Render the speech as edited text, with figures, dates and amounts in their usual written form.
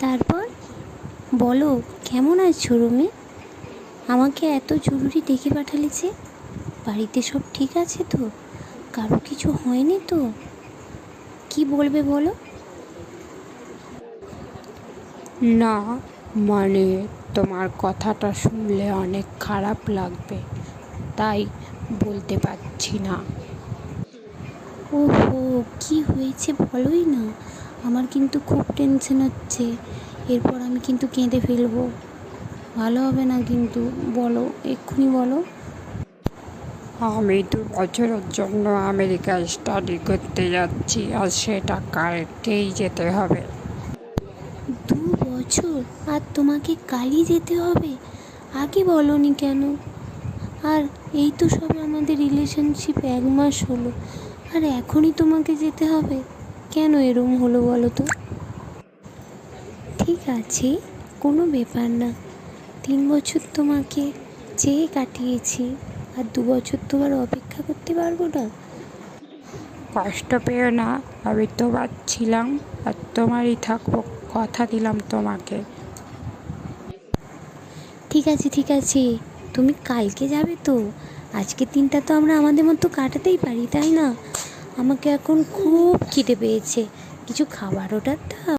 তারপর বলো, কেমন আছো রুমে? আমাকে এত জরুরি ডেকে পাঠালে যে? বাড়িতে সব ঠিক আছে তো? কারো কিছু হয়নি তো? কি বলবে বলো? না, মানে তোমার কথাটা শুনলে অনেক খারাপ লাগবে, তাই বলতে পারছি না। ওহো, কি হয়েছে বলোই না। আমার কিন্তু খুব টেনশন হচ্ছে। এরপর আমি কিন্তু কেঁদে ফেলবো। ভালো হবে না কিন্তু। বলো, এক্ষুনি বলো। আমি 2 বছরের জন্য আমেরিকায় স্টাডি করতে যাচ্ছি, আর সেটা কালকেই যেতে হবে। 2 বছর? আর তোমাকে কালই যেতে হবে? আগে বলোনি কেন? আর এই তো সবে আমাদের রিলেশনশিপ 1 মাস হলো, আর এখনই তোমাকে যেতে হবে? কেন এরম হলো বলো তো? ঠিক আছে, কোনো ব্যাপার না। 3 বছর তোমাকে চেয়ে কাটিয়েছি, আর 2 বছর তোমার অপেক্ষা করতে পারবো না? কষ্ট পেও না, আমি তোমার ছিলাম আর তোমারই থাকবো, কথা দিলাম তোমাকে। ঠিক আছে ঠিক আছে, তুমি কালকে যাবে তো? আজকের দিনটা তো আমরা আমাদের মতো কাটাতেই পারি, তাই না? আমাকে এখন খুব খিদে পেয়েছে, কিছু খাবার অর্ডার দাও।